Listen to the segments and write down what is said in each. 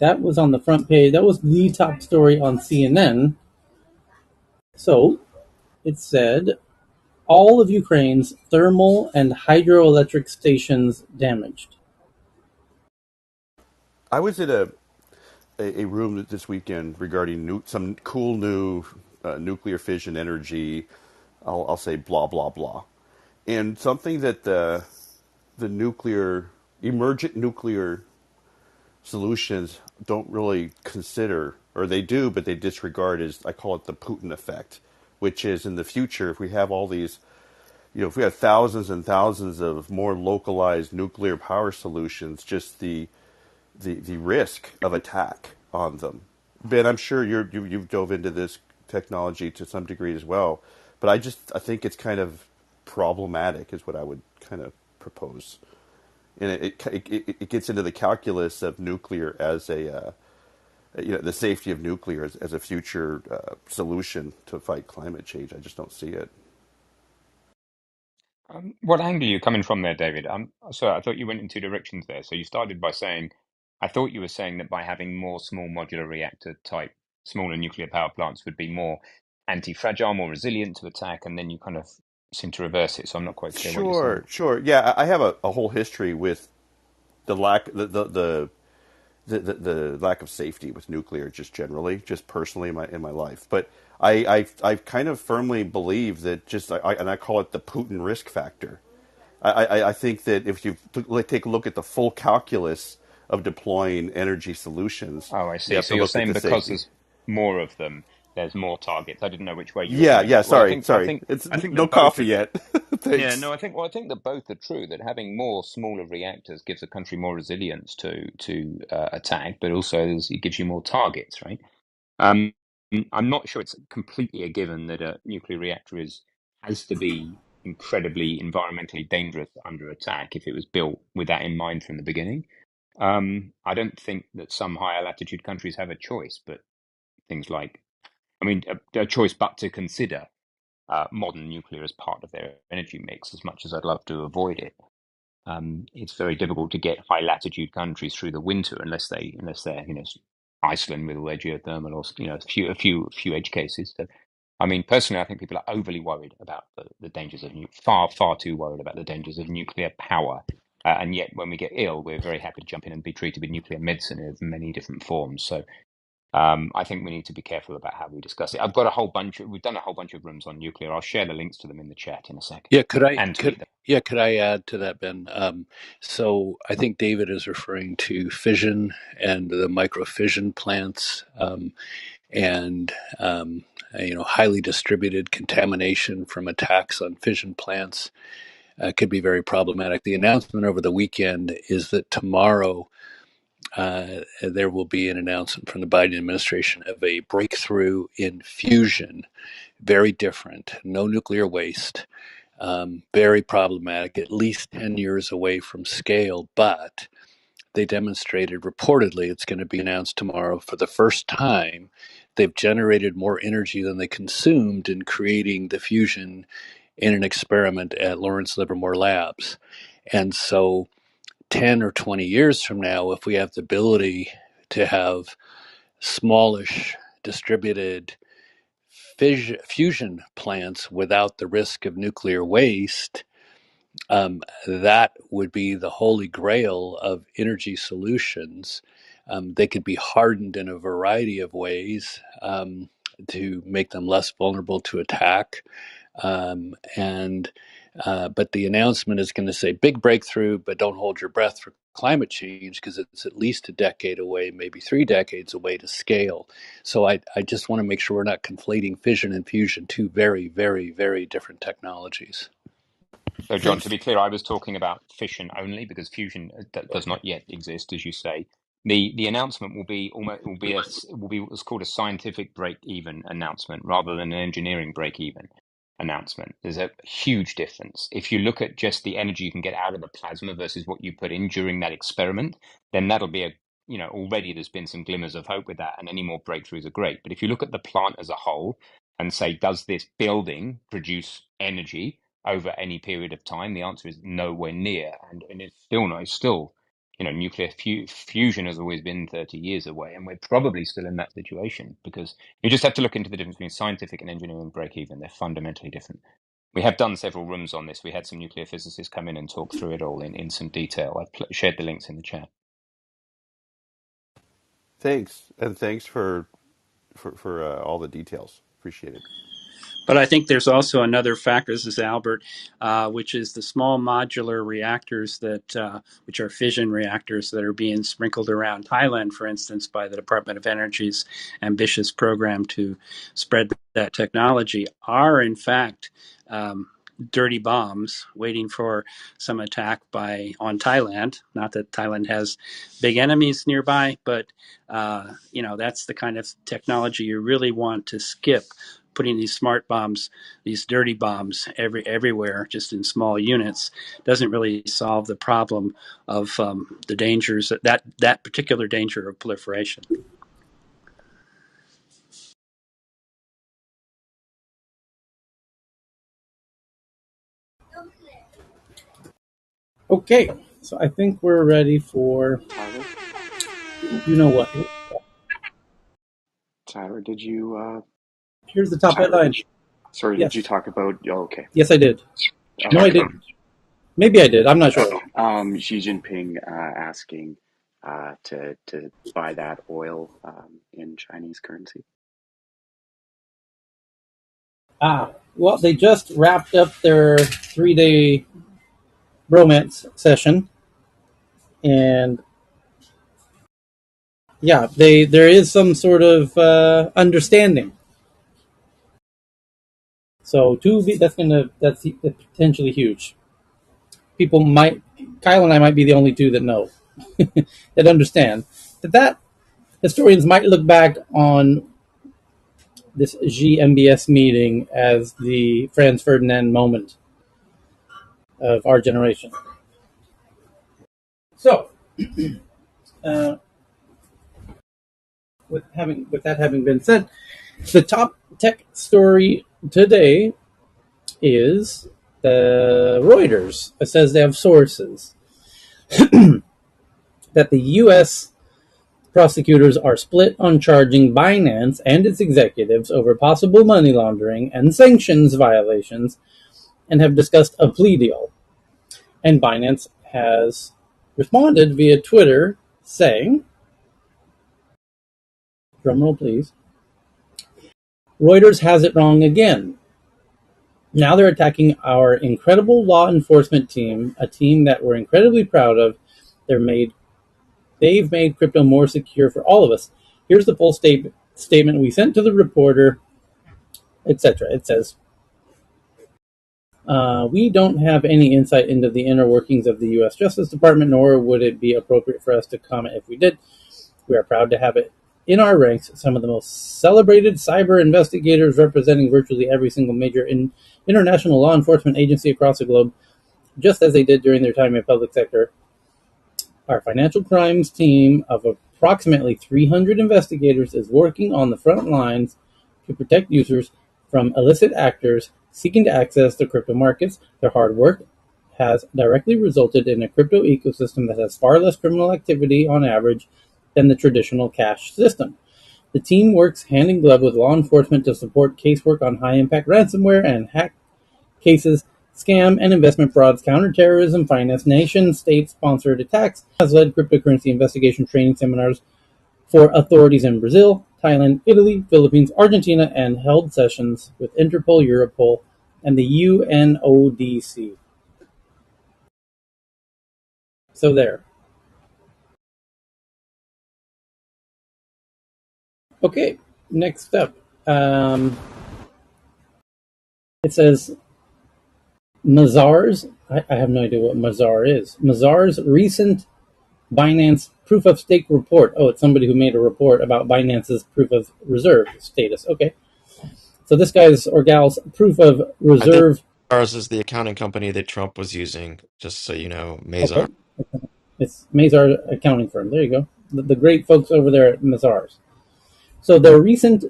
That was on the front page. That was the top story on CNN. So it said all of Ukraine's thermal and hydroelectric stations damaged. I was at a room this weekend regarding some cool new nuclear fission energy. I'll say blah blah blah, and something that the nuclear emergent nuclear solutions don't really consider, or they do, but they disregard, is I call it the Putin effect, which is in the future if we have all these, if we have thousands and thousands of more localized nuclear power solutions, just the risk of attack on them. Ben, I'm sure you've dove into this technology to some degree as well, but I think it's kind of problematic, is what I would kind of propose, and it gets into the calculus of nuclear as the safety of nuclear as a future solution to fight climate change. I just don't see it. What angle are you coming from there, David? Sorry, I thought you went in two directions there. So you started by saying, I thought you were saying that by having more small modular reactor type, smaller nuclear power plants would be more anti-fragile, more resilient to attack, and then you kind of seem to reverse it. So I'm not quite clear what you're saying. Sure, sure. Yeah, I have a whole history with the lack the lack of safety with nuclear, just generally, just personally in my life. But I kind of firmly believe that and I call it the Putin risk factor. I think that if you take a look at the full calculus of deploying energy solutions, Oh, I you see. have So to you're look at saying the because safety. there's more of them, there's more targets. I didn't know which way you were Yeah, going with yeah. it. Well, Sorry, sorry. It's I think no that both coffee are. yet. Yeah, Thanks. no, I think that both are true. That having more smaller reactors gives a country more resilience to attack, but also it gives you more targets, right? Um, I'm not sure it's completely a given that a nuclear reactor has to be incredibly environmentally dangerous under attack if it was built with that in mind from the beginning. I don't think that some higher latitude countries have a choice, but things like, I mean, a choice but to consider modern nuclear as part of their energy mix, as much as I'd love to avoid it. It's very difficult to get high latitude countries through the winter unless they're Iceland with all their geothermal, or a few edge cases. So, I mean, personally, I think people are overly worried about the dangers of far too worried about the dangers of nuclear power. And yet, when we get ill, we're very happy to jump in and be treated with nuclear medicine in many different forms. So I think we need to be careful about how we discuss it. We've done a whole bunch of rooms on nuclear. I'll share the links to them in the chat in a second Yeah, could I and could tweet them. yeah, could I add to that, Ben? So I think David is referring to fission and the microfission plants, and highly distributed contamination from attacks on fission plants could be very problematic. The announcement over the weekend is that tomorrow there will be an announcement from the Biden administration of a breakthrough in fusion, very different, no nuclear waste, very problematic, at least 10 years away from scale. But they demonstrated, reportedly, it's going to be announced tomorrow, for the first time, they've generated more energy than they consumed in creating the fusion in an experiment at Lawrence Livermore Labs. And so 10 or 20 years from now, if we have the ability to have smallish distributed fusion plants without the risk of nuclear waste, that would be the holy grail of energy solutions. They could be hardened in a variety of ways to make them less vulnerable to attack. And But the announcement is going to say big breakthrough, but don't hold your breath for climate change because it's at least a decade away, maybe 3 decades away to scale. So I just want to make sure we're not conflating fission and fusion, two very, very, very different technologies. So, John, to Thanks. be clear, I was talking about fission only because fusion does not yet exist, as you say. The announcement will be what's called a scientific break even announcement rather than an engineering break even announcement. There's a huge difference. If you look at just the energy you can get out of the plasma versus what you put in during that experiment, then that'll be already there's been some glimmers of hope with that, and any more breakthroughs are great. But if you look at the plant as a whole and say, does this building produce energy over any period of time? The answer is nowhere near, and it's still nuclear fusion has always been 30 years away, and we're probably still in that situation, because you just have to look into the difference between scientific and engineering break even. They're fundamentally different. We have done several rooms on this. We had some nuclear physicists come in and talk through it all in some detail. I've shared the links in the chat. Thanks, and thanks for all the details. Appreciate it. But I think there's also another factor. This is Albert, which is the small modular reactors which are fission reactors that are being sprinkled around Thailand, for instance, by the Department of Energy's ambitious program to spread that technology, are in fact dirty bombs waiting for some attack on Thailand. Not that Thailand has big enemies nearby, but that's the kind of technology you really want to skip. Putting these smart bombs, these dirty bombs, everywhere, just in small units, doesn't really solve the problem of the dangers that particular danger of proliferation. Okay, so I think we're ready for Tyler? you know what. Tyler, did you, Here's the top Tyler, headline. sorry, Yes. did you talk about, okay. Yes, I did. Oh, No, I didn't. Maybe I did. I'm not sure. Xi Jinping asking to buy that oil in Chinese currency. Well, they just wrapped up their 3-day romance session, and yeah, there is some sort of understanding. So that's potentially huge. Kyle and I might be the only two that know, that understand that historians might look back on this GMBS meeting as the Franz Ferdinand moment of our generation. So, with that having been said, the top tech story today is Reuters. It says they have sources that the U.S. prosecutors are split on charging Binance and its executives over possible money laundering and sanctions violations, and have discussed a plea deal. And Binance has responded via Twitter saying, drumroll please, Reuters has it wrong again. Now they're attacking our incredible law enforcement team, a team that we're incredibly proud of. They've made crypto more secure for all of us. Here's the full statement we sent to the reporter, etc. It says, we don't have any insight into the inner workings of the U.S. Justice Department, nor would it be appropriate for us to comment if we did. We are proud to have it in our ranks some of the most celebrated cyber investigators representing virtually every single major international law enforcement agency across the globe, just as they did during their time in public sector. Our financial crimes team of approximately 300 investigators is working on the front lines to protect users from illicit actors seeking to access the crypto markets. Their hard work has directly resulted in a crypto ecosystem that has far less criminal activity on average than the traditional cash system. The team works hand in glove with law enforcement to support casework on high-impact ransomware and hack cases, scam and investment frauds, counterterrorism, finance, nation-state-sponsored attacks, has led cryptocurrency investigation training seminars for authorities in Brazil, Thailand, Italy, Philippines, Argentina, and held sessions with Interpol, Europol, and the UNODC. So there. Okay, next up. It says Mazars. I have no idea what Mazar is. Mazar's recent Binance proof of stake report. Oh, it's somebody who made a report about Binance's proof of reserve status. Okay. So this guy's or gal's proof of I think reserve. ours is the accounting company that Trump was using, just so you know, Mazar. Okay. It's Mazar accounting firm. There you go. The great folks over there at Mazars. So the recent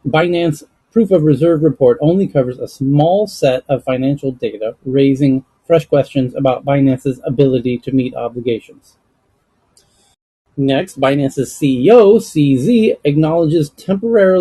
Binance proof of reserve report only covers a small set of financial data, raising fresh questions about Binance's ability to meet obligations. Next, Binance's CEO, CZ, acknowledges temporarily